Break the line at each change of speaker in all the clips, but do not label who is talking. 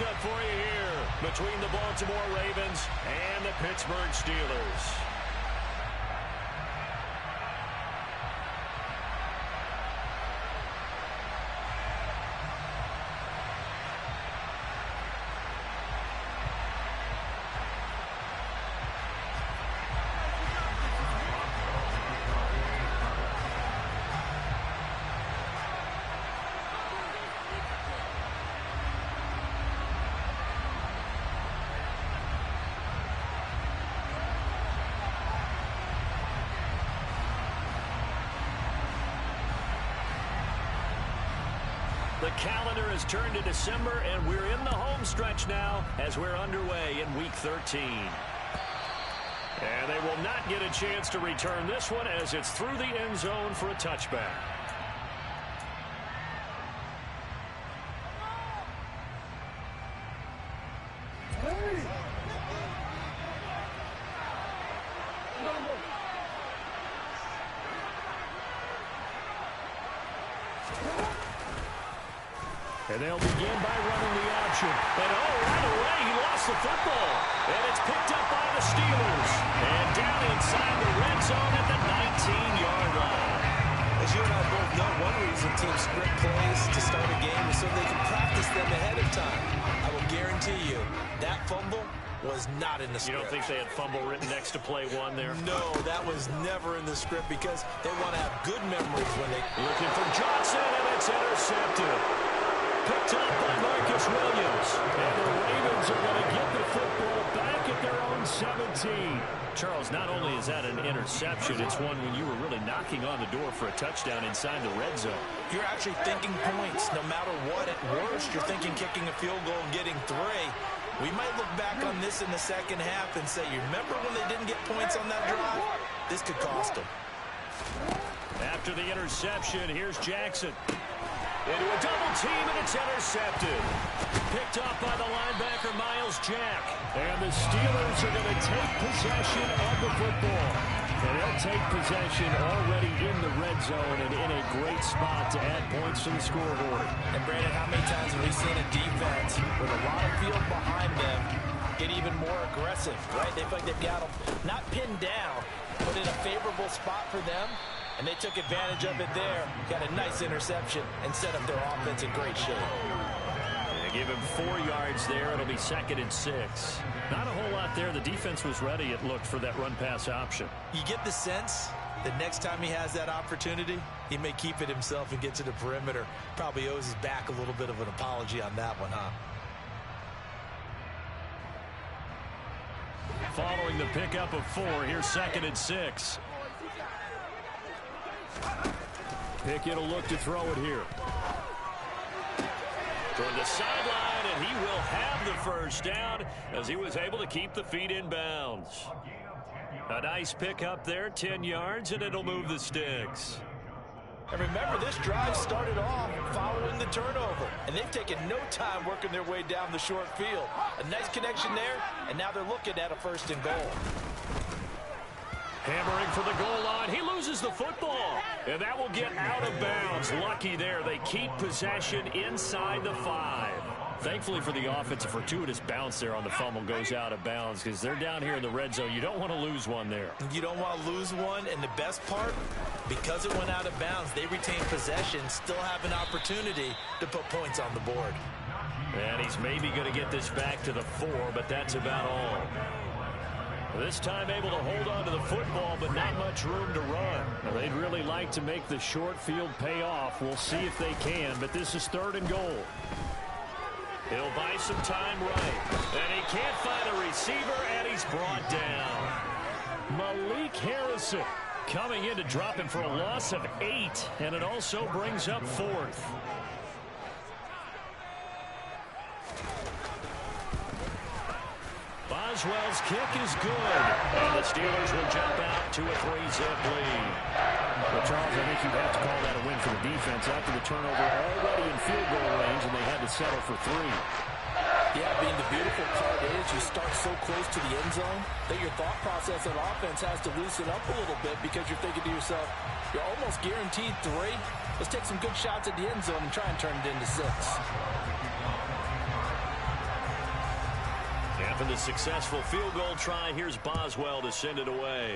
matchup for you here between the Baltimore Ravens and the Pittsburgh Steelers. The calendar has turned to December, and we're in the home stretch now as we're underway in Week 13. And they will not get a chance to return this one as it's through the end zone for a touchback. And they'll begin by running the option. And right away, he lost the football. And it's picked up by the Steelers. And down inside the red zone at the 19-yard line.
As you and I both know, one reason teams script plays to start a game is so they can practice them ahead of time. I will guarantee you, that fumble was not in the script.
You don't think they had fumble written next to play one there?
No, that was never in the script because they want to have good memories when they...
Looking for Johnson, and it's intercepted. Picked up by Marcus Williams. And the Ravens are going to get the football back at their own 17. Charles, not only is that an interception, it's one when you were really knocking on the door for a touchdown inside the red zone.
You're actually thinking points. No matter what, at worst, you're thinking kicking a field goal and getting 3. We might look back on this in the second half and say, you remember when they didn't get points on that drive? This could cost them.
After the interception, here's Jackson. Into a double team, and it's intercepted. Picked up by the linebacker, Miles Jack. And the Steelers are going to take possession of the football. And they'll take possession already in the red zone and in a great spot to add points to the scoreboard.
And, Brandon, how many times have we seen a defense with a lot of field behind them get even more aggressive, right? They feel like they've got them not pinned down, but in a favorable spot for them. And they took advantage of it there. Got a nice interception and set up their offense in great shape.
They give him 4 yards there. It'll be 2nd and 6. Not a whole lot there. The defense was ready, it looked, for that run-pass option.
You get the sense that next time he has that opportunity, he may keep it himself and get to the perimeter. Probably owes his back a little bit of an apology on that one, huh?
Following the pickup of 4, here's 2nd and 6. Pickett will look to throw it here. Toward the sideline, and he will have the first down as he was able to keep the feet in bounds. A nice pickup there, 10 yards, and it'll move the sticks.
And remember, this drive started off following the turnover, and they've taken no time working their way down the short field. A nice connection there, and now they're looking at a 1st and goal.
Hammering for the goal line. He loses the football. And that will get out of bounds. Lucky there. They keep possession inside the 5. Thankfully for the offense, a fortuitous bounce there on the fumble goes out of bounds because they're down here in the red zone. You don't want to lose one there.
You don't want to lose one. And the best part, because it went out of bounds, they retain possession, still have an opportunity to put points on the board.
And he's maybe going to get this back to the 4, but that's about all. This time able to hold on to the football, but not much room to run. Now, they'd really like to make the short field pay off. We'll see if they can, but this is 3rd and goal. He'll buy some time right. And he can't find a receiver, and he's brought down. Malik Harrison coming in to drop him for a loss of 8, and it also brings up 4th. Boswell's kick is good. And the Steelers will jump out to a 3-zip lead. Well, Charles, I think you'd have to call that a win for the defense after the turnover already in field goal range, and they had to settle for 3.
Yeah, being the beautiful part is you start so close to the end zone that your thought process of offense has to loosen up a little bit because you're thinking to yourself, you're almost guaranteed 3. Let's take some good shots at the end zone and try and turn it into 6.
for the successful field goal try. Here's Boswell to send it away.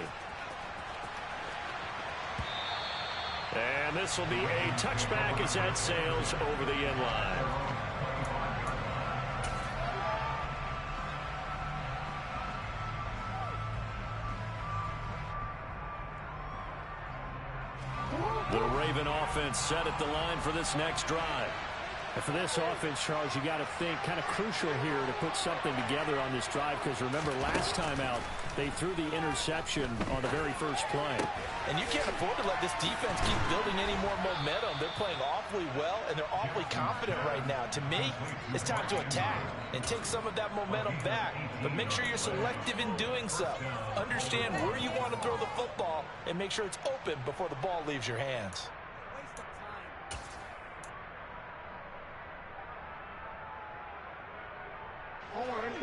And this will be a touchback as that sails over the end line. The Raven offense set at the line for this next drive.
And for this offense, Charles, you got to think kind of crucial here to put something together on this drive, because remember last time out they threw the interception on the very first play.
And you can't afford to let this defense keep building any more momentum. They're playing awfully well, and they're awfully confident right now. To me, it's time to attack and take some of that momentum back. But make sure you're selective in doing so. Understand where you want to throw the football and make sure it's open before the ball leaves your hands.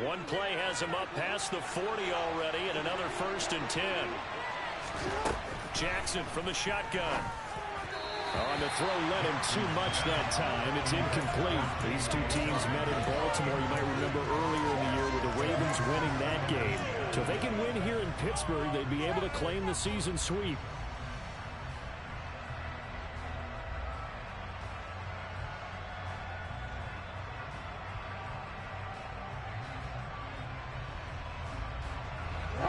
One play has him up past the 40 already, and another 1st and 10. Jackson from the shotgun.
On the throw, led him too much that time. It's incomplete. These two teams met in Baltimore. You might remember earlier in the year with the Ravens winning that game. So if they can win here in Pittsburgh, they'd be able to claim the season sweep.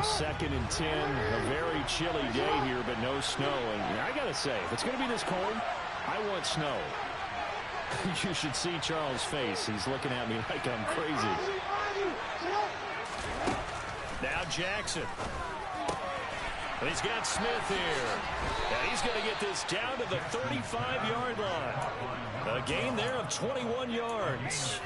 Second and 10, a very chilly day here, but no snow. And I got to say, if it's going to be this cold, I want snow. You should see Charles' face. He's looking at me like I'm crazy.
Now Jackson. And he's got Smith here. And he's going to get this down to the 35-yard line. A gain there of 21 yards.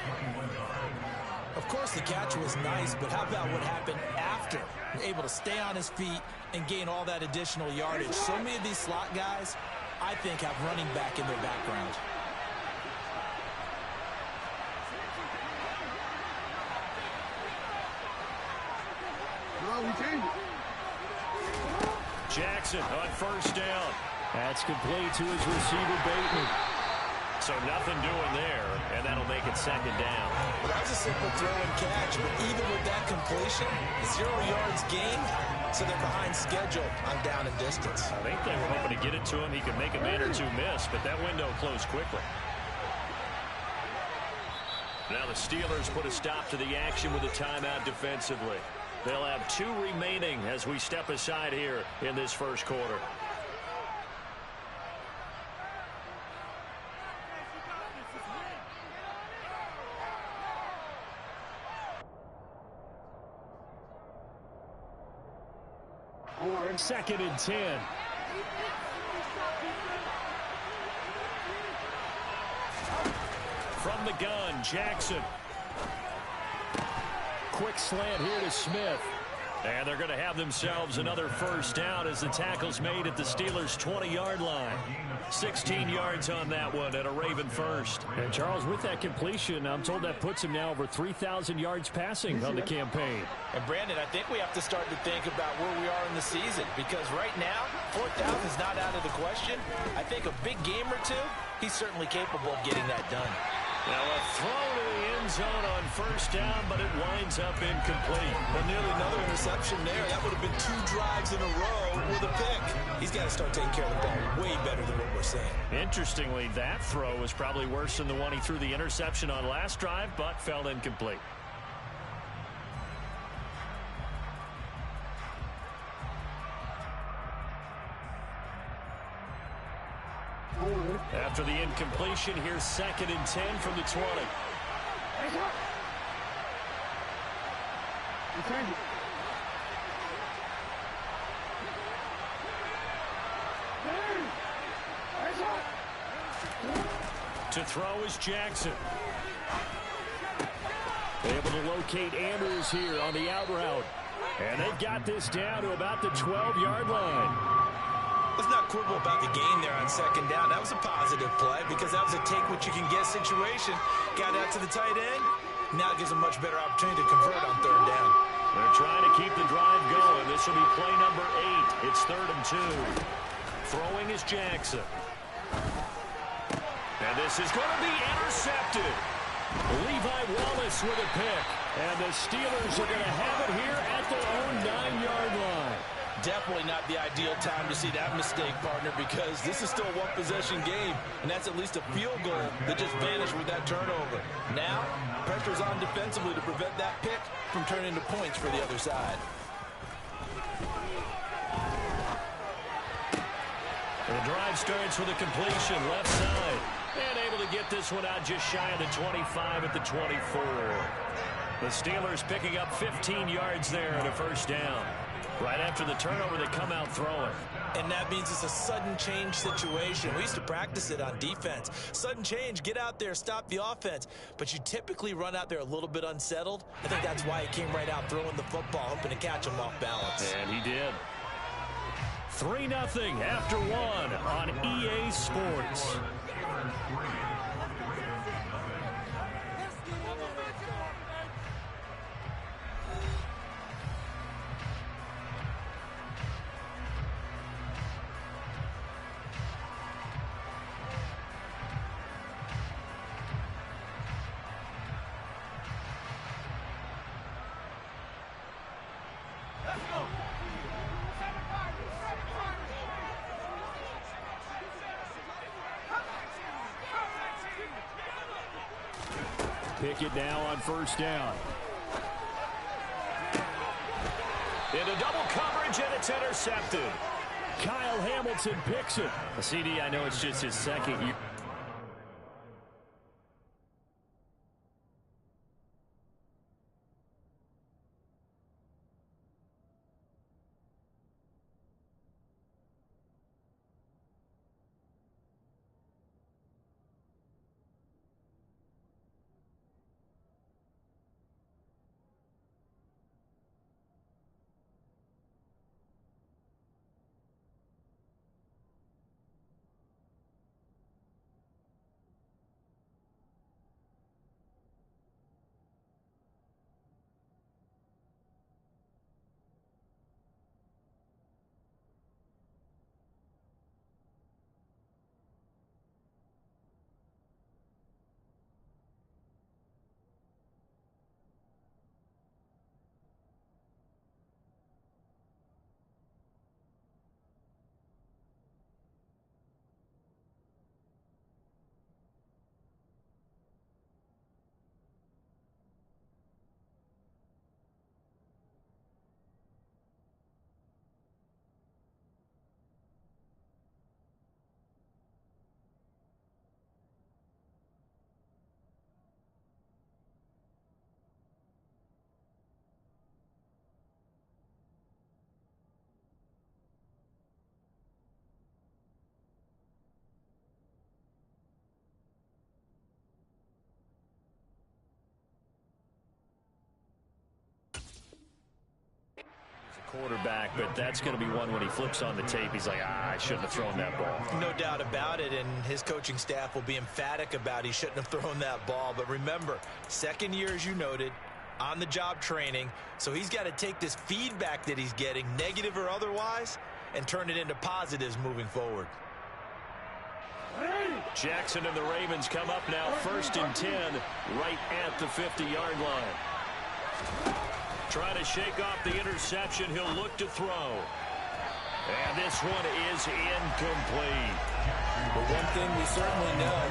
Of course, the catch was nice, but how about what happened after? Able to stay on his feet and gain all that additional yardage. So many of these slot guys, I think, have running back in their background.
Jackson on 1st down.
That's complete to his receiver, Bateman.
So nothing doing there, and that'll make it 2nd down.
Well, that was a simple throw and catch, but even with that completion, 0 yards gained, so they're behind schedule on down and distance.
I think they were hoping to get it to him. He could make a man or two miss, but that window closed quickly. Now the Steelers put a stop to the action with a timeout defensively. They'll have 2 remaining as we step aside here in this first quarter.
Second and 10.
From the gun, Jackson.
Quick slant here to Smith.
And they're going to have themselves another 1st down as the tackle's made at the Steelers' 20-yard line. 16 yards on that one and a Raven first.
And Charles, with that completion, I'm told that puts him now over 3,000 yards passing on the campaign.
And Brandon, I think we have to start to think about where we are in the season, because right now, 4,000 is not out of the question. I think a big game or two, he's certainly capable of getting that done.
Now a throw to the end zone on 1st down, but it winds up incomplete.
Well, nearly another interception there. That would have been 2 drives in a row with a pick. He's got to start taking care of the ball way better than what we're seeing.
Interestingly, that throw was probably worse than the one he threw the interception on last drive, but fell incomplete. After the incompletion, here's 2nd and 10 from the 20. To throw is Jackson.
Able to locate Andrews here on the out route. And they've got this down to about the 12-yard line.
Let's not quibble about the gain there on 2nd down. That was a positive play because that was a take-what-you-can-get situation. Got out to the tight end. Now it gives them much better opportunity to convert on 3rd down.
They're trying to keep the drive going. This will be play number 8. It's 3rd and 2. Throwing is Jackson. And this is going to be intercepted. Levi Wallace with a pick.
And the Steelers are going to have it here at their own 9-yard line.
Definitely not the ideal time to see that mistake, partner, because this is still a one-possession game, and that's at least a field goal that just vanished with that turnover. Now, pressure's on defensively to prevent that pick from turning into points for the other side.
The drive starts with a completion left side. And able to get this one out just shy of the 25 at the 24. The Steelers picking up 15 yards there and a first down. Right after the turnover, they come out throwing.
And that means it's a sudden change situation. We used to practice it on defense. Sudden change, get out there, stop the offense. But you typically run out there a little bit unsettled. I think that's why he came right out throwing the football, hoping to catch him off balance.
And he did. 3-0 after 1 on EA Sports.
Pickett now on first down.
Into double coverage, and it's intercepted.
Kyle Hamilton picks it.
A CD, I know it's just his second year. Quarterback, but that's going to be one when he flips on the tape. He's like, I shouldn't have thrown that ball.
No doubt about it, and his coaching staff will be emphatic about he shouldn't have thrown that ball. But remember, second year, as you noted, on-the-job training, so he's got to take this feedback that he's getting, negative or otherwise, and turn it into positives moving forward.
Jackson and the Ravens come up now, 1st and 10, right at the 50-yard line. Trying to shake off the interception. He'll look to throw. And this one is incomplete.
But one thing we certainly know,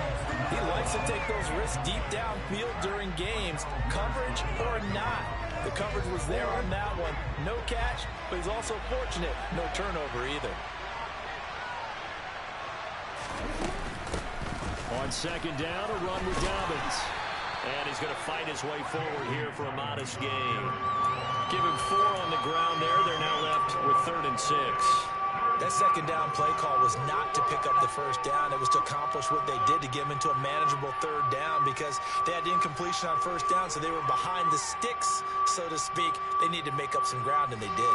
he likes to take those risks deep downfield during games, coverage or not. The coverage was there on that one. No catch, but he's also fortunate. No turnover either.
On second down, a run with Dobbins.
And he's going to fight his way forward here for a modest gain. Give him 4 on the ground there. They're now left with 3rd and 6.
That second down play call was not to pick up the first down. It was to accomplish what they did to get him into a manageable 3rd down because they had incompletion on first down, so they were behind the sticks, so to speak. They needed to make up some ground, and they did.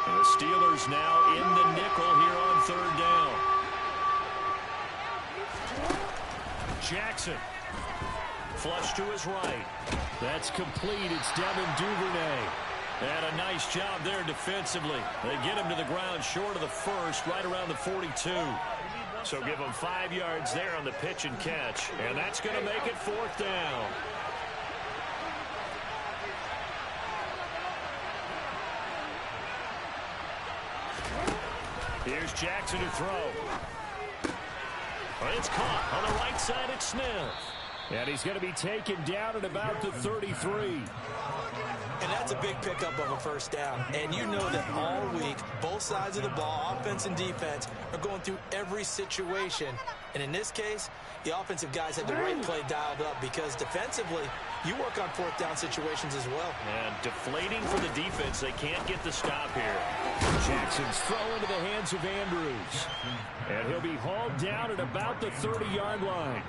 And the Steelers now in the nickel here on 3rd down. Jackson. Flush to his right.
That's complete. It's Devin Duvernay.
And a nice job there defensively. They get him to the ground short of the first, right around the 42. So give him 5 yards there on the pitch and catch. And that's going to make it 4th down. Here's Jackson to throw. It's caught on the right side at Smith. And he's going to be taken down at about the 33.
And that's a big pickup of a first down. And you know that all week, both sides of the ball, offense and defense, are going through every situation. And in this case, the offensive guys had the right play dialed up because defensively, you work on fourth down situations as well.
And deflating for the defense. They can't get the stop here. Jackson's throw into the hands of Andrews. And he'll be hauled down at about the 30-yard line.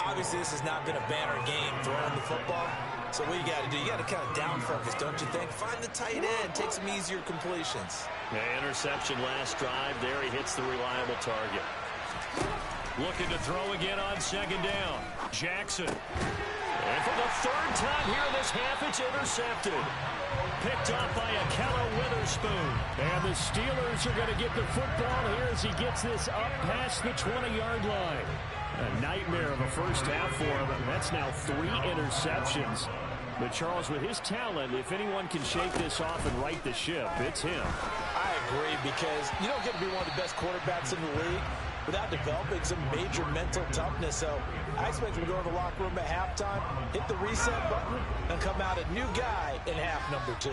Obviously, this has not been a banner game throwing the football. So what you got to do, you got to kind of down focus, don't you think? Find the tight end, take some easier completions.
Interception last drive. There he hits the reliable target. Looking to throw again on second down. Jackson. And for the third time here in this half, it's intercepted. Picked up by Akello Witherspoon. And the Steelers are going to get the football here as he gets this up past the 20-yard line. A nightmare of a first half for him. That's now 3 interceptions. But Charles, with his talent, if anyone can shake this off and right the ship, it's him.
I agree, because you don't get to be one of the best quarterbacks in the league without developing some major mental toughness. So I expect him to go to the locker room at halftime, hit the reset button, and come out a new guy in half number 2.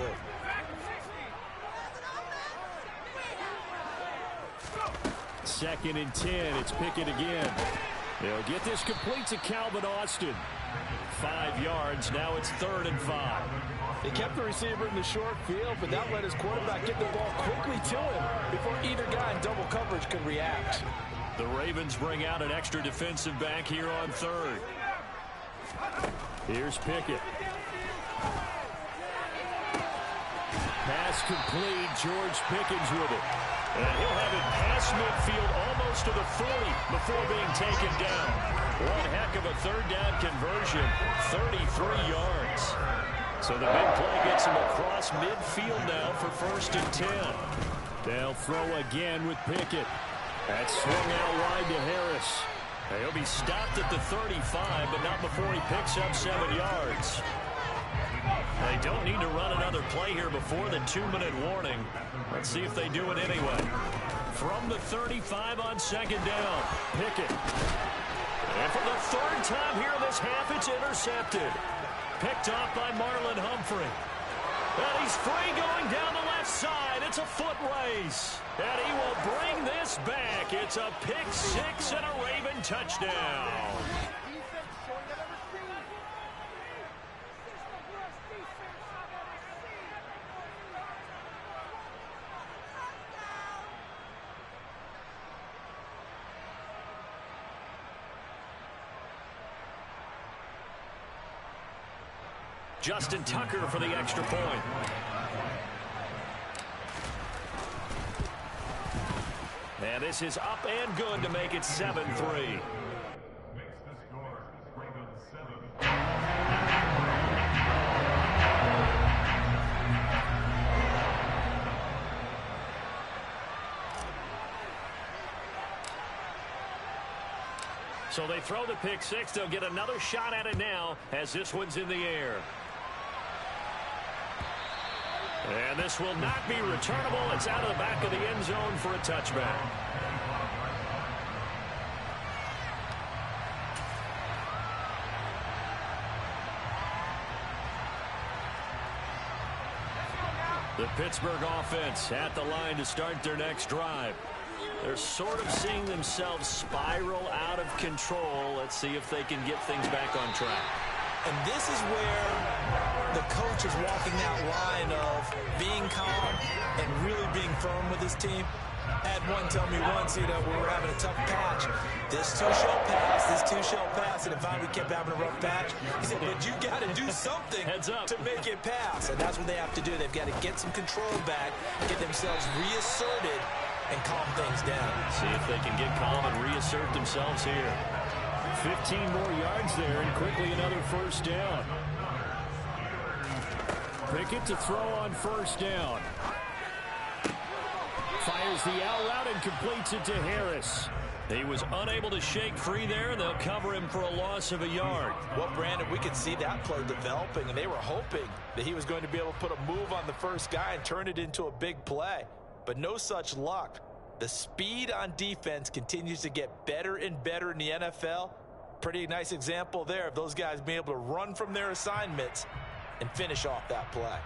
Second and 10. It's Pickett again. They'll get this complete to Calvin Austin. 5 yards. Now it's 3rd and 5.
He kept the receiver in the short field, but that let his quarterback get the ball quickly to him before either guy in double coverage could react.
The Ravens bring out an extra defensive back here on 3rd. Here's Pickett. Pass complete. George Pickens with it. And he'll have it past midfield almost to the 40 before being taken down. One heck of a third down conversion. 33 yards. So the big play gets him across midfield now for 1st and 10. They'll throw again with Pickett. That's swung out wide to Harris. He'll be stopped at the 35, but not before he picks up 7 yards. They don't need to run another play here before the 2-minute warning. Let's see if they do it anyway. From the 35 on 2nd down, Pickett. And for the 3rd time here in this half, it's intercepted. Picked off by Marlon Humphrey. And he's free going down the left side. It's a foot race. And he will bring this back. It's a pick 6 and a Raven touchdown. Justin Tucker for the extra point. And this is up and good to make it 7-3. So they throw the pick 6. They'll get another shot at it now as this one's in the air. And this will not be returnable. It's out of the back of the end zone for a touchback. The Pittsburgh offense at the line to start their next drive. They're sort of seeing themselves spiral out of control. Let's see if they can get things back on track.
And this is where the coach is walking that line of being calm and really being firm with his team. I had one tell me once, we were having a tough patch. This 2 shall pass, this 2 shall pass. And finally we kept having a rough patch. He said, but you got to do something to make it pass. And that's what they have to do. They've got to get some control back, get themselves reasserted, and calm things down.
See if they can get calm and reassert themselves here. 15 more yards there, and quickly another 1st down. Pickett to throw on 1st down. Fires the out route and completes it to Harris. He was unable to shake free there, and they'll cover him for a loss of a yard.
Well, Brandon, we could see that play developing, and they were hoping that he was going to be able to put a move on the first guy and turn it into a big play. But no such luck. The speed on defense continues to get better and better in the NFL. Pretty nice example there of those guys being able to run from their assignments and finish off that play.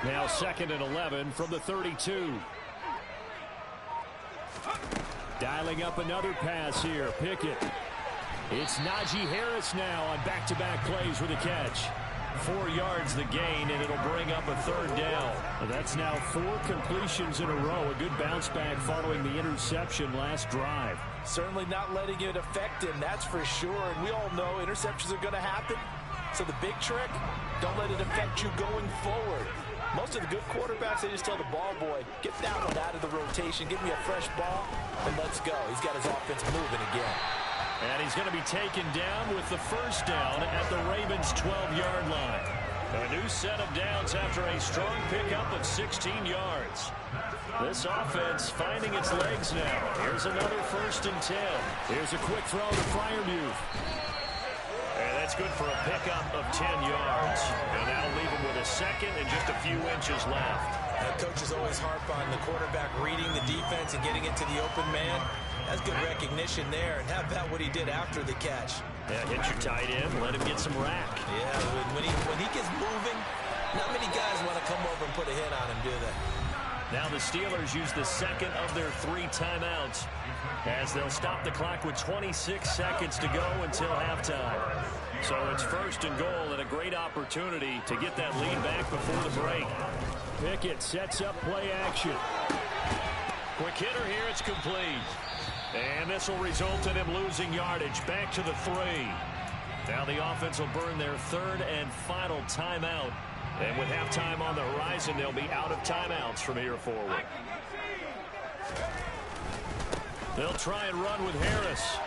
Now 2nd and 11 from the 32. Dialing up another pass here. Pickett. It's Najee Harris now on back-to-back plays with a catch. 4 yards the gain, and it'll bring up a 3rd down. That's now 4 completions in a row. A good bounce back following the interception last drive.
Certainly not letting it affect him, that's for sure. And we all know interceptions are going to happen. So the big trick, don't let it affect you going forward. Most of the good quarterbacks, they just tell the ball boy, get that one out of the rotation, give me a fresh ball, and let's go. He's got his offense moving again.
And he's going to be taken down with the 1st down at the Ravens' 12-yard line. A new set of downs after a strong pickup of 16 yards. This offense finding its legs now. Here's another 1st and 10. Here's a quick throw to Freiermuth. And that's good for a pickup of 10 yards. And that'll leave him with a 2nd and just a few inches left.
Coaches always harp on the quarterback reading the defense and getting it to the open man. That's good recognition there. And how about what he did after the catch?
Yeah, hit your tight end, let him get some rack.
Yeah, when he gets moving, not many guys want to come over and put a hit on him, do they?
Now the Steelers use the 2nd of their 3 timeouts as they'll stop the clock with 26 seconds to go until halftime. So it's 1st and goal and a great opportunity to get that lead back before the break.
Pickett sets up play action.
Quick hitter here, it's complete. And this will result in him losing yardage back to the 3. Now the offense will burn their 3rd and final timeout. And with halftime on the horizon, they'll be out of timeouts from here forward. They'll try and run with Harris.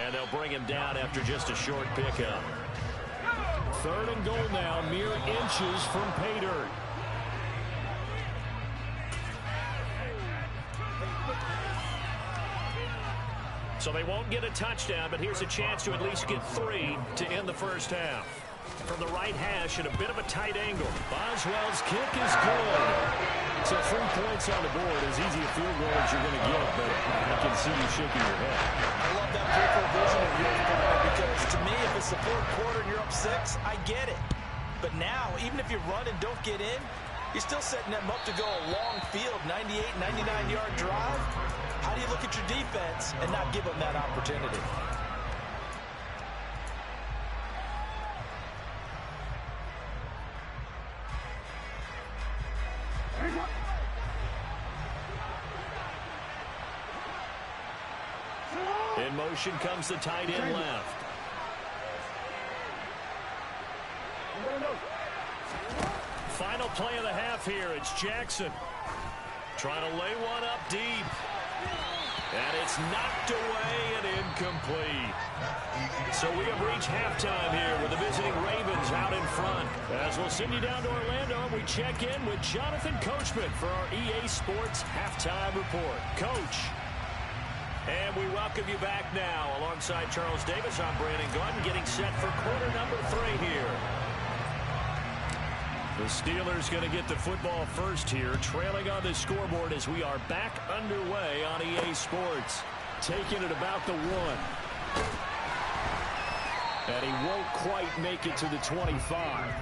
And they'll bring him down after just a short pickup.
3rd and goal now, mere inches from pay dirt.
So they won't get a touchdown, but here's a chance to at least get 3 to end the 1st half. From the right hash at a bit of a tight angle. Boswell's kick is good.
So 3 points on the board, as easy a field goal as you're going to get, but I can see you shaking your head.
I love that peripheral vision of yours, Brian, because to me, if it's the 4th quarter and you're up 6, I get it. But now, even if you run and don't get in, you're still setting them up to go a long field, 98, 99-yard drive. How do you look at your defense and not give them that opportunity?
In motion comes the tight end left. Final play of the half here. It's Jackson trying to lay one up deep. And it's knocked away and incomplete. So we have reached halftime here with the visiting Ravens out in front. As we'll send you down to Orlando, we check in with Jonathan Coachman for our EA Sports Halftime Report. Coach. And we welcome you back now. Alongside Charles Davis, I'm Brandon Gordon, getting set for quarter number 3 here. The Steelers going to get the football first here, trailing on the scoreboard as we are back underway on EA Sports. Taking it about the 1. And he won't quite make it to the 25.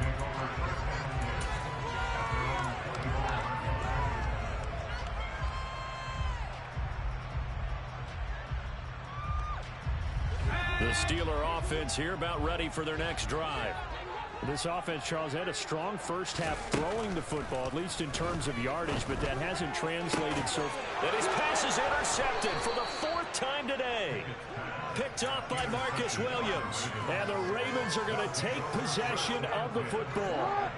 The Steeler offense here about ready for their next drive.
This offense, Charles, had a strong first half throwing the football, at least in terms of yardage, but that hasn't translated so far.
And his pass is intercepted for the 4th time today. Picked off by Marcus Williams.
And the Ravens are going to take possession of the football.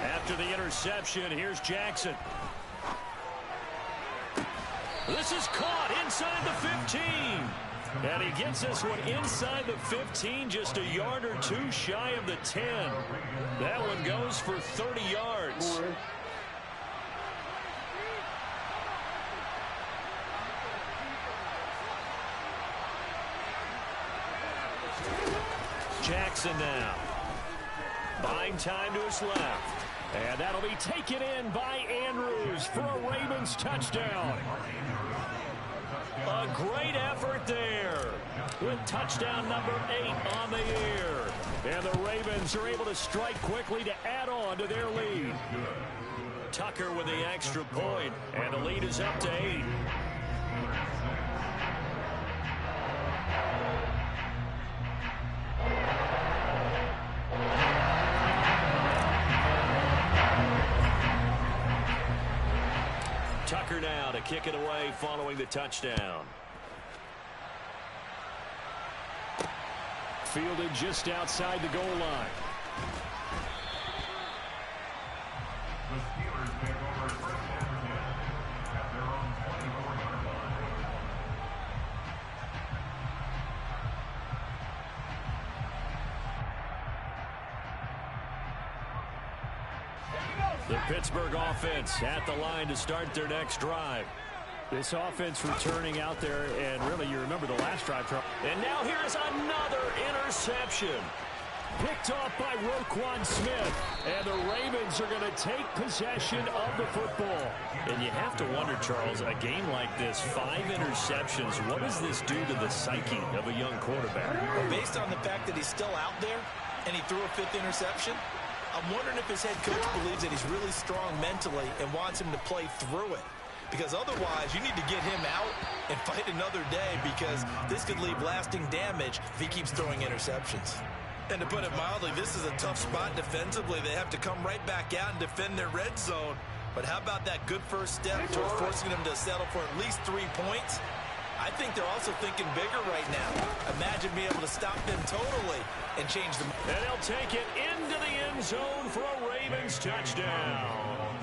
After the interception, here's Jackson. This is caught inside the 15. And he gets this one inside the 15, just a yard or 2 shy of the 10. That one goes for 30 yards. Jackson now. Buying time to his left. And that'll be taken in by Andrews for a Ravens touchdown. A great effort there with touchdown number 8 on the year. And the Ravens are able to strike quickly to add on to their lead. Tucker with the extra point, and the lead is up to 8. Tucker now to kick it away following the touchdown. Fielded just outside the goal line.
The Steelers take over first and 10 at their own 24-yard line.
The Pittsburgh offense at the line to start their next drive.
This offense returning out there, and really you remember the last drive.
And now here's another interception.
Picked off by Roquan Smith. And the Ravens are going to take possession of the football.
And you have to wonder, Charles, a game like this, 5 interceptions, what does this do to the psyche of a young quarterback?
Well, based on the fact that he's still out there and he threw a 5th interception, I'm wondering if his head coach believes that he's really strong mentally and wants him to play through it. Because otherwise, you need to get him out and fight another day, because this could leave lasting damage if he keeps throwing interceptions. And to put it mildly, this is a tough spot defensively. They have to come right back out and defend their red zone. But how about that good first step towards forcing them to settle for at least 3 points? I think they're also thinking bigger right now. Imagine being able to stop them totally and change them.
And he'll take it into the end zone for a Ravens touchdown.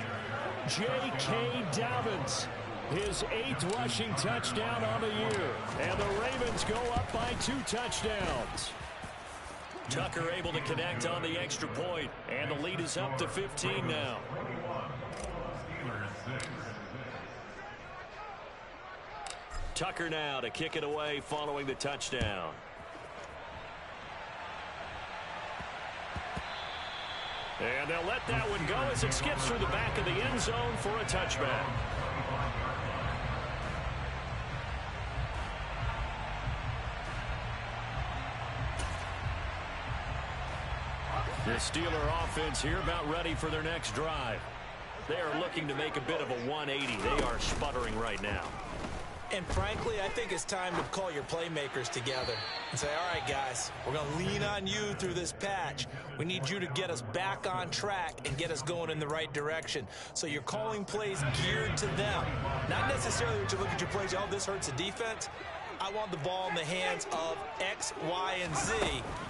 J.K. Dobbins, his 8th rushing touchdown on the year. And the Ravens go up by 2 touchdowns.
Tucker able to connect on the extra point, and the lead is up to 15 now. Tucker now to kick it away following the touchdown. And they'll let that one go as it skips through the back of the end zone for a touchback. The Steeler offense here about ready for their next drive. They are looking to make a bit of a 180. They are sputtering right now.
And frankly, I think it's time to call your playmakers together and say, all right, guys, we're going to lean on you through this patch. We need you to get us back on track and get us going in the right direction. So you're calling plays geared to them. Not necessarily that you look at your plays, oh, this hurts the defense. I want the ball in the hands of X, Y, and Z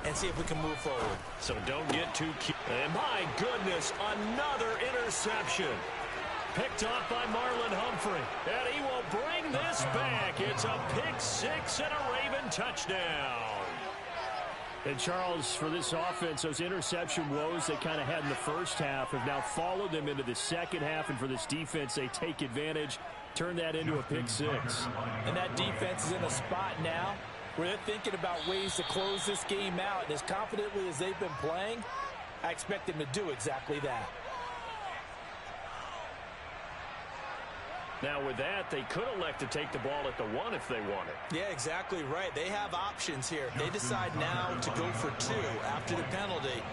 and see if we can move forward.
So don't get too cute. And my goodness, another interception. Picked off by Marlon Humphrey. And he will bring this back. It's a pick-6 and a Raven touchdown.
And Charles, for this offense, those interception woes they kind of had in the first half have now followed them into the second half. And for this defense, they take advantage, turn that into a pick-6.
And that defense is in a spot now where they're thinking about ways to close this game out. And as confidently as they've been playing, I expect them to do exactly that.
Now with that, they could elect to take the ball at the 1 if they wanted.
Yeah, exactly right. They have options here. They decide now to go for 2 after the penalty.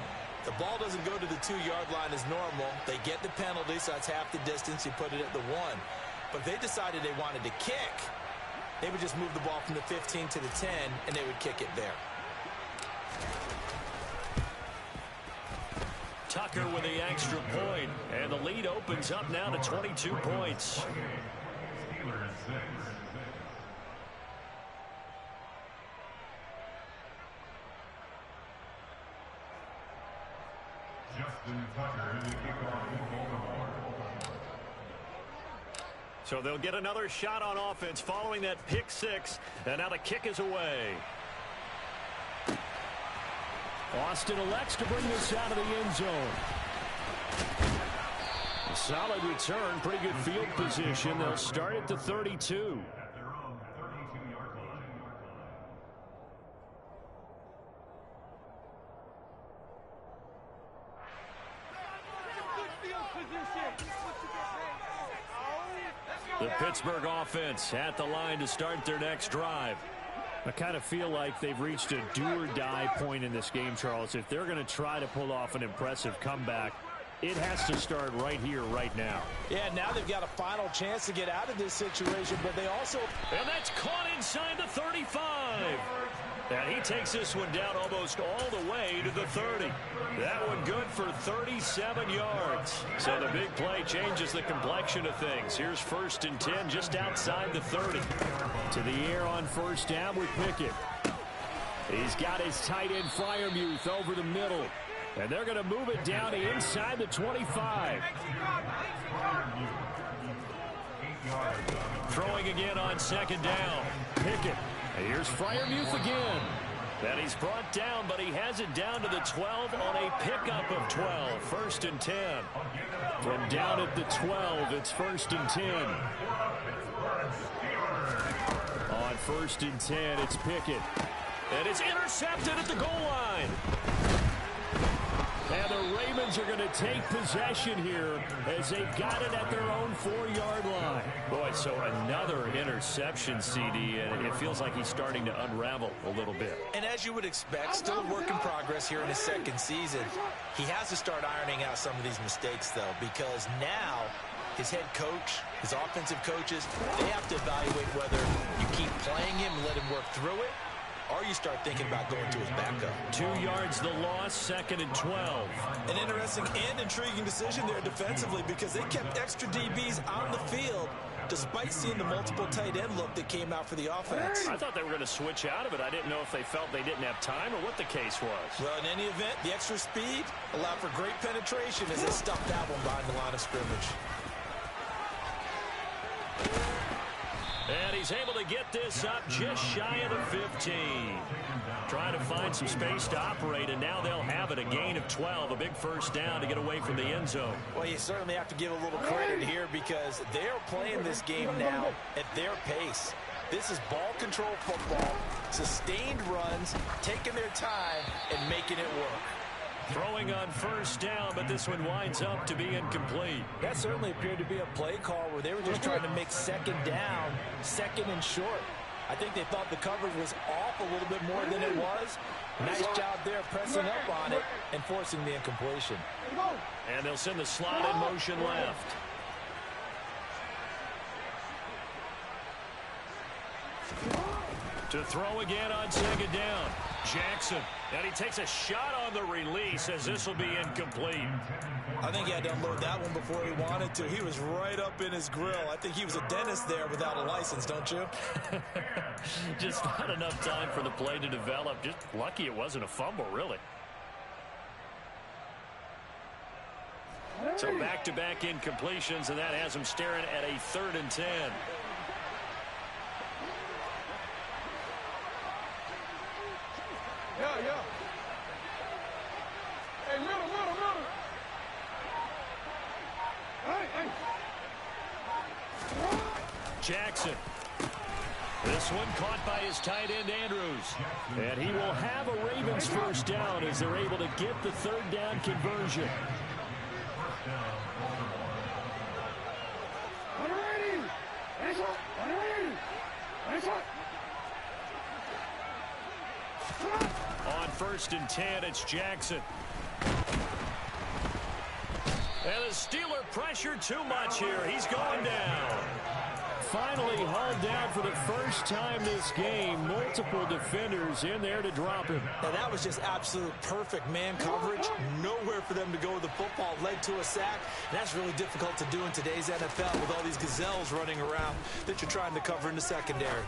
The ball doesn't go to the 2-yard line as normal. They get the penalty, so that's half the distance. You put it at the 1. But if they decided they wanted to kick, they would just move the ball from the 15 to the 10, and they would kick it there.
Tucker with the extra point, and the lead opens up now to 22 points. So they'll get another shot on offense following that pick-6, and now the kick is away.
Austin elects to bring this out of the end zone.
A solid return, pretty good field position. They'll start at the 32. Pittsburgh offense at the line to start their next drive.
I kind of feel like they've reached a do-or-die point in this game, Charles. If they're going to try to pull off an impressive comeback, it has to start right here, right now.
Yeah, now they've got a final chance to get out of this situation, but they also...
And that's caught inside the 35. And he takes this one down almost all the way to the 30. That one good for 37 yards. So the big play changes the complexion of things. Here's 1st and 10 just outside the 30.
To the air on 1st down with Pickett. He's got his tight end Freiermuth over the middle. And they're going to move it down to inside the 25.
Throwing again on 2nd down.
Pickett. Here's Freiermuth again.
And he's brought down, but he has it down to the 12 on a pickup of 12. 1st and 10.
From down at the 12, it's 1st and 10. On 1st and 10, it's Pickett.
And it's intercepted at the goal line.
And the Ravens are going to take possession here as they've got it at their own 4-yard line.
Boy, so another interception, CD, and it feels like he's starting to unravel a little bit.
And as you would expect, still a work in progress here in his 2nd season. He has to start ironing out some of these mistakes, though, because now his head coach, his offensive coaches, they have to evaluate whether you keep playing him and let him work through it, or you start thinking about going to his backup.
2 yards the loss, 2nd and 12.
An interesting and intriguing decision there defensively because they kept extra DBs on the field despite seeing the multiple tight end look that came out for the offense.
I thought they were going to switch out of it. I didn't know if they felt they didn't have time or what the case was.
Well, in any event, the extra speed allowed for great penetration as they stuffed that one behind the line of scrimmage.
And he's able to get this up just shy of the 15. Trying to find some space to operate, and now they'll have it. A gain of 12, a big 1st down to get away from the end zone.
Well, you certainly have to give a little credit here because they're playing this game now at their pace. This is ball control football, sustained runs, taking their time, and making it work.
Throwing on 1st down, but this one winds up to be incomplete.
That certainly appeared to be a play call where they were just trying to make 2nd down, 2nd and short. I think they thought the coverage was off a little bit more than it was. Nice job there pressing up on it and forcing the incompletion.
And they'll send the slot in motion left. To throw again on 2nd down. Jackson. And he takes a shot on the release as this will be incomplete.
I think he had to unload that one before he wanted to. He was right up in his grill. I think he was a dentist there without a license, don't you?
Just not enough time for the play to develop. Just lucky it wasn't a fumble, really. So back-to-back incompletions, and that has him staring at a 3rd and 10.
Yeah. Hey, middle. Hey.
Jackson. This one caught by his tight end, Andrews.
And he will have a Ravens 1st down as they're able to get the 3rd down conversion.
On 1st and 10, it's Jackson. And the Steeler pressure too much here. He's going down.
Finally hauled down for the first time this game. Multiple defenders in there to drop him.
Now that was just absolute perfect man coverage. Nowhere for them to go with the football. Led to a sack. And that's really difficult to do in today's NFL with all these gazelles running around that you're trying to cover in the secondary.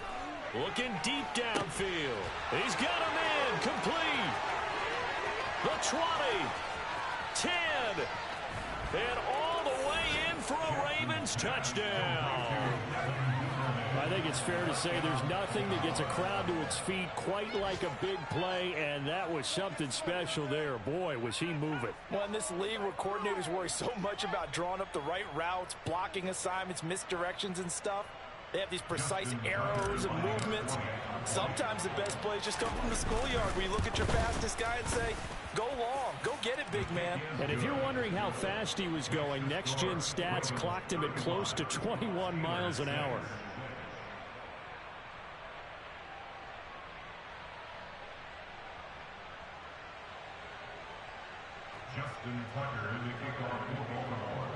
Looking deep downfield. He's got him in. Complete. The 20. 10. And all the way in for a Ravens touchdown.
I think it's fair to say there's nothing that gets a crowd to its feet quite like a big play, and that was something special there. Boy, was he moving.
Well, in this league where coordinators worry so much about drawing up the right routes, blocking assignments, misdirections and stuff, They have these precise arrows and movements. Sometimes the best plays just come from the schoolyard where you look at your fastest guy and say, go long, go get it, big man.
And if you're wondering how fast he was going, next-gen stats clocked him at close to 21 miles an hour.
Justin Tucker in the kickoff for Baltimore.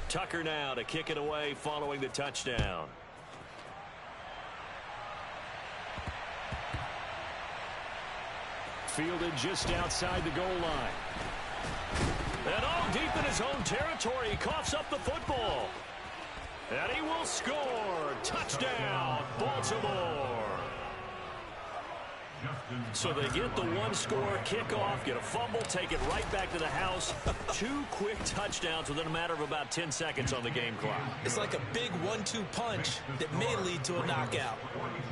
Tucker now to kick it away following the touchdown.
Fielded just outside the goal line.
And all deep in his own territory, he coughs up the football. And he will score. Touchdown, Baltimore. So they get the one-score kickoff, get a fumble, take it right back to the house. 2 quick touchdowns within a matter of about 10 seconds on the game clock.
It's like a big 1-2 punch that may lead to a knockout.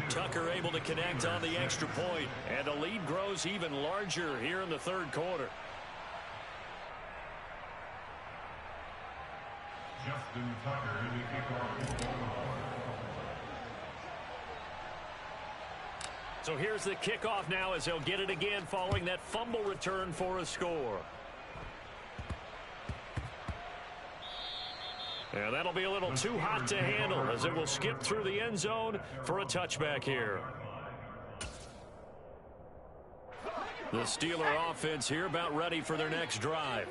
Tucker able to connect on the extra point, and the lead grows even larger here in the third quarter.
Justin Tucker in the kickoff for Baltimore.
So here's the kickoff now as they'll get it again following that fumble return for a score. And that'll be a little too hot to handle as it will skip through the end zone for a touchback here. The Steeler offense here about ready for their next drive.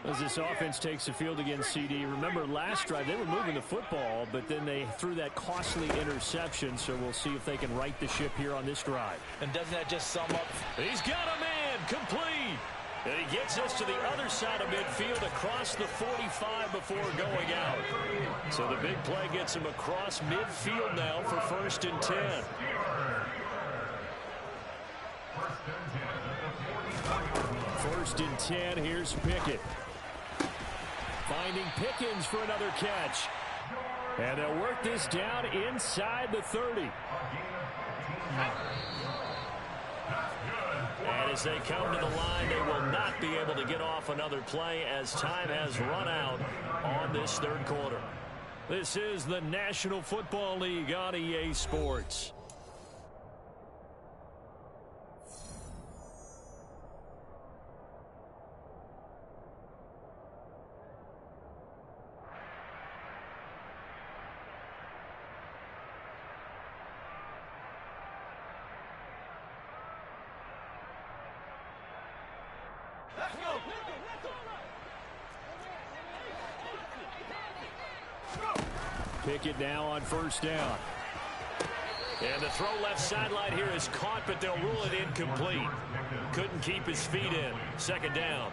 As this offense takes the field against CD, remember last drive they were moving the football, but then they threw that costly interception, so we'll see if they can right the ship here on this drive.
And doesn't that just sum up?
He's got a man, complete. And he gets us to the other side of midfield across the 45 before going out. So the big play gets him across midfield now for 1st and 10.
First and 10, here's Pickett. Finding Pickens for another catch. And they'll work this down inside the 30.
And as they come to the line, they will not be able to get off another play as time has run out on this third quarter. This is the National Football League on EA Sports.
Pickett now on first down.
And the throw left sideline here is caught, but they'll rule it incomplete. Couldn't keep his feet in. Second down.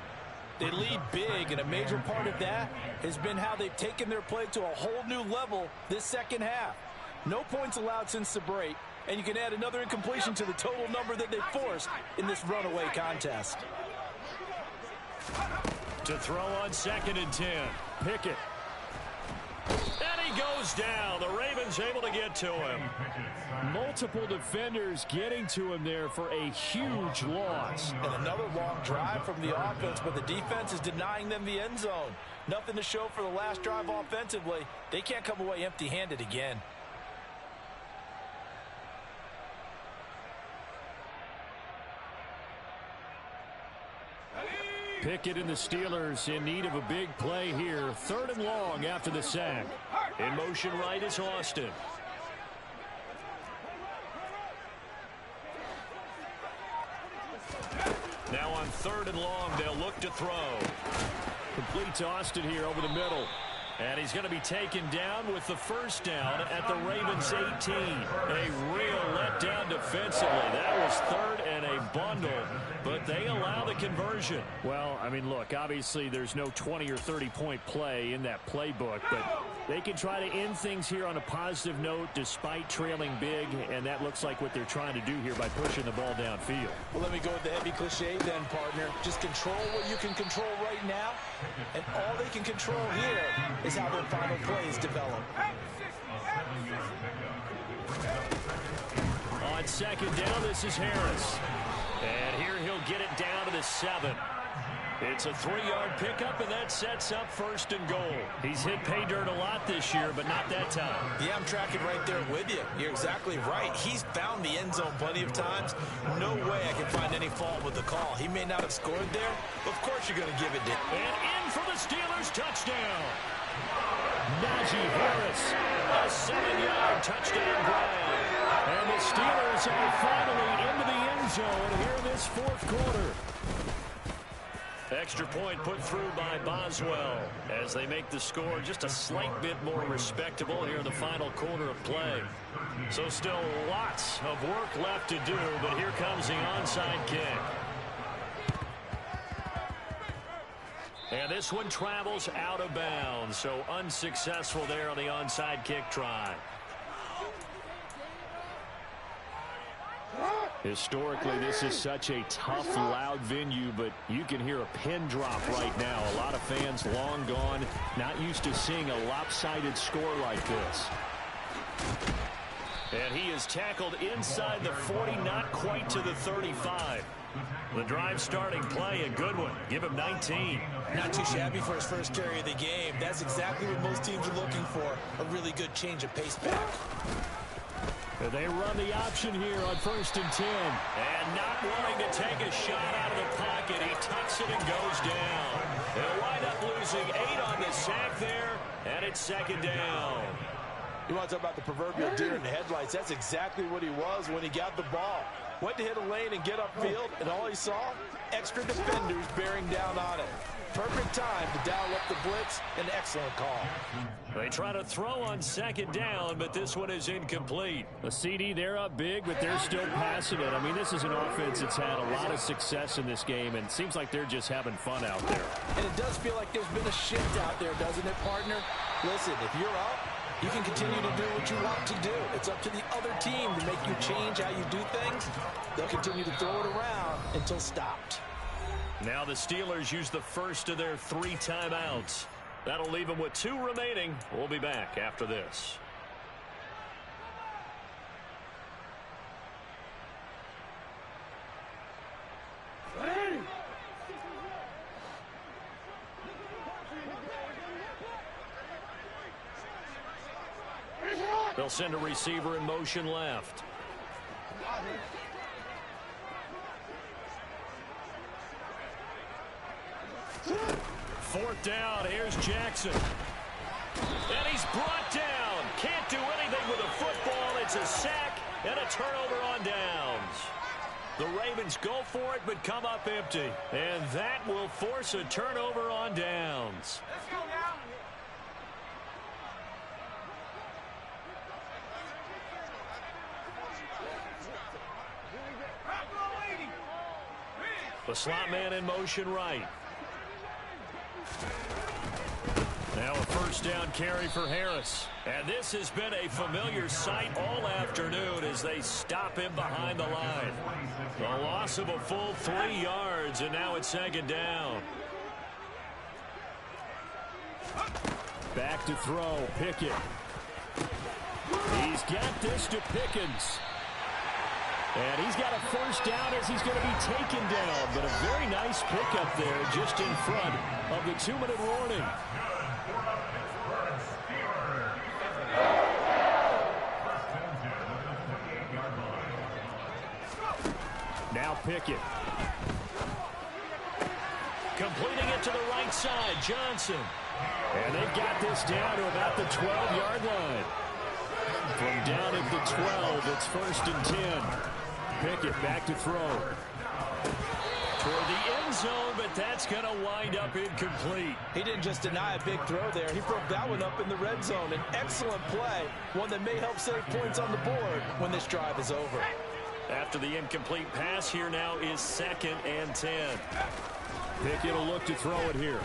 They lead big, and a major part of that has been how they've taken their play to a whole new level this second half. No points allowed since the break, and you can add another incompletion to the total number that they forced in this runaway contest.
To throw on 2nd and 10.
Pickett.
And he goes down. The Ravens able to get to him.
Multiple defenders getting to him there for a huge loss.
And another long drive from the offense, but the defense is denying them the end zone. Nothing to show for the last drive offensively. They can't come away empty-handed again.
Pickett and the Steelers in need of a big play here. 3rd and long after the sack.
In motion right is Austin. Now on 3rd and long, they'll look to throw.
Complete to Austin here over the middle.
And he's going to be taken down with the first down at the Ravens 18. A real letdown defensively. That was 3rd and a bundle, but they allow the conversion.
Well, I mean, look, obviously there's no 20 or 30-point play in that playbook, but they can try to end things here on a positive note despite trailing big, and that looks like what they're trying to do here by pushing the ball downfield.
Well, let me go with the heavy cliche then, partner. Just control what you can control right now, and all they can control here is how their final plays develop.
On 2nd down, this is Harris. And here he'll they'll get it down to the 7. It's a 3-yard pickup, and that sets up 1st and goal. He's hit pay dirt a lot this year, but not that time.
Yeah, I'm tracking right there with you. You're exactly right. He's found the end zone plenty of times. No way I can find any fault with the call. He may not have scored there. Of course you're going to give it to him.
And in for the Steelers touchdown. Najee Harris, a 7-yard touchdown grab. And the Steelers are finally into the end zone here in this 4th quarter. Extra point put through by Boswell as they make the score just a slight bit more respectable here in the final quarter of play. So still lots of work left to do, but here comes the onside kick. And this one travels out of bounds, so unsuccessful there on the onside kick try. Historically, this is such a tough, loud venue, but you can hear a pin drop right now. A lot of fans long gone, not used to seeing a lopsided score like this. And he is tackled inside the 40, not quite to the 35. The drive starting play, a good one. Give him 19.
Not too shabby for his first carry of the game. That's exactly what most teams are looking for, a really good change of pace back.
They run the option here on 1st and 10. And not wanting to take a shot out of the pocket, he tucks it and goes down. They'll wind up losing 8 on the sack there, and it's 2nd down.
You want to talk about the proverbial deer in the headlights? That's exactly what he was when he got the ball. Went to hit a lane and get upfield, and all he saw? Extra defenders bearing down on it. Perfect time to dial up the blitz. An excellent call.
They try to throw on 2nd down, but this one is incomplete.
A CD, they're up big, but they're still passing it. I mean, this is an offense that's had a lot of success in this game, and it seems like they're just having fun out there.
And it does feel like there's been a shift out there, doesn't it, partner? Listen, if you're up, you can continue to do what you want to do. It's up to the other team to make you change how you do things. They'll continue to throw it around until stopped.
Now the Steelers use the first of their 3 timeouts. That'll leave them with 2 remaining. We'll be back after this. They'll send a receiver in motion left. Fourth down, here's Jackson. And he's brought down. Can't do anything with a football. It's a sack and a turnover on downs. The Ravens go for it but come up empty. And that will force a turnover on downs.
Let's go now.
The slot man in motion right. Now a first down carry for Harris. And this has been a familiar sight all afternoon as they stop him behind the line. A loss of a full 3 yards, and now it's 2nd down.
Back to throw, Pickett. He's got this to Pickens. And he's got a first down as he's going to be taken down. But a very nice pickup there just in front of the 2-minute warning. Now Pickett.
Completing it to the right side, Johnson.
And they've got this down to about the 12-yard line. From down at the 12, it's 1st and 10. Pickett back to throw.
Toward the end zone, but that's going to wind up incomplete.
He didn't just deny a big throw there. He broke that one up in the red zone. An excellent play, one that may help save points on the board when this drive is over.
After the incomplete pass, here now is 2nd and 10.
Pickett will look to throw it here.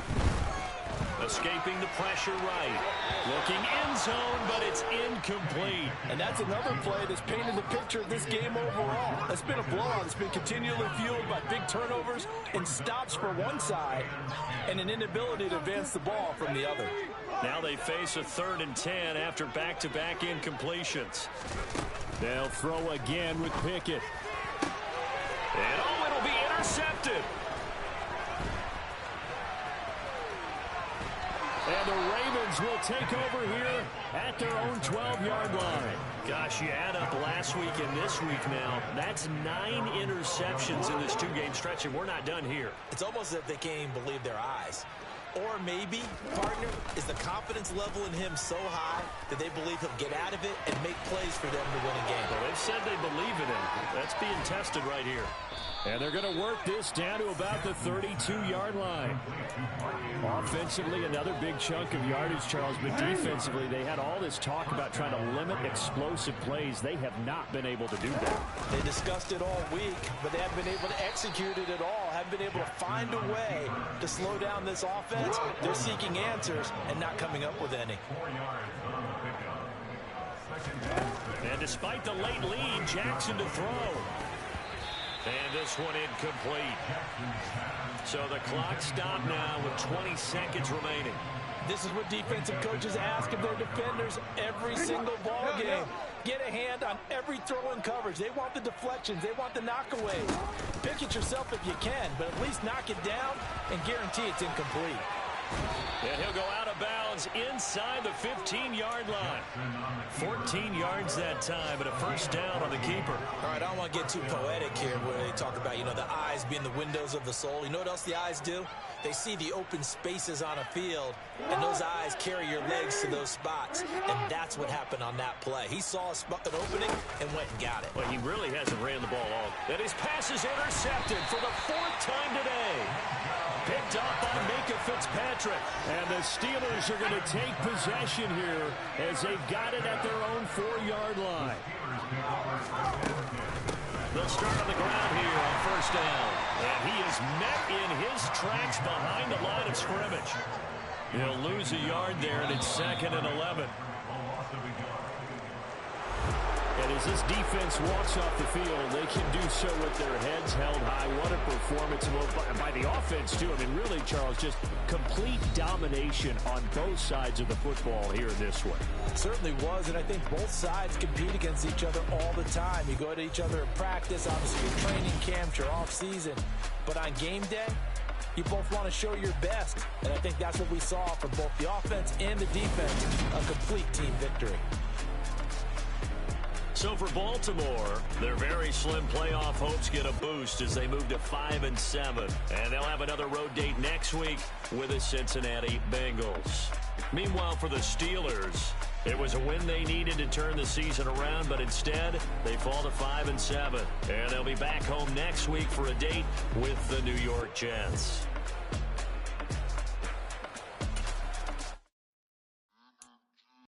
Escaping the pressure right. Looking end zone, but it's incomplete.
And that's another play that's painted the picture of this game overall. It's been a blowout. It's been continually fueled by big turnovers and stops for one side and an inability to advance the ball from the other.
Now they face a 3rd and 10 after back-to-back incompletions.
They'll throw again with Pickett.
And it'll be intercepted. intercepted. And the Ravens will take over here at their own 12-yard line. Gosh, you add up last week and this week now. That's 9 interceptions in this 2-game stretch, and we're not done here.
It's almost as if they can't even believe their eyes. Or maybe, partner, is the confidence level in him so high that they believe he'll get out of it and make plays for them to win a game.
Well, they've said they believe in him. That's being tested right here. And they're going to work this down to about the 32-yard line. Offensively, another big chunk of yardage, Charles, but defensively, they had all this talk about trying to limit explosive plays. They have not been able to do that.
They discussed it all week, but they haven't been able to execute it at all, haven't been able to find a way to slow down this offense. They're seeking answers and not coming up with any.
And despite the late lead, Jackson to throw. And this one incomplete. So the clock stopped now with 20 seconds remaining.
This is what defensive coaches ask of their defenders every single ball game. Get a hand on every throw in coverage. They want the deflections. They want the knockaways. Pick it yourself if you can, but at least knock it down and guarantee it's incomplete.
And he'll go out of bounds inside the 15-yard line. 14 yards that time, but a first down on the keeper.
All right, I don't want to get too poetic here where they talk about, the eyes being the windows of the soul. You know what else the eyes do? They see the open spaces on a field, and those eyes carry your legs to those spots. And that's what happened on that play. He saw an opening and went and got it.
Well, he really hasn't ran the ball all. And his pass is intercepted for the 4th time today. Picked up by Micah Fitzpatrick. And the Steelers are going to take possession here as they've got it at their own 4-yard line. They'll start on the ground here on first down. And he is met in his tracks behind the line of scrimmage. He'll lose a yard there, and it's 2nd and 11. And as this defense walks off the field, they can do so with their heads held high. What a performance by the offense, too. I mean, really, Charles, just complete domination on both sides of the football here in this one.
It certainly was, and I think both sides compete against each other all the time. You go to each other in practice, obviously your training camps, your off-season. But on game day, you both want to show your best. And I think that's what we saw from both the offense and the defense, a complete team victory.
So for Baltimore, their very slim playoff hopes get a boost as they move to 5-7. And they'll have another road date next week with the Cincinnati Bengals. Meanwhile, for the Steelers, it was a win they needed to turn the season around, but instead they fall to 5-7. And they'll be back home next week for a date with the New York Jets.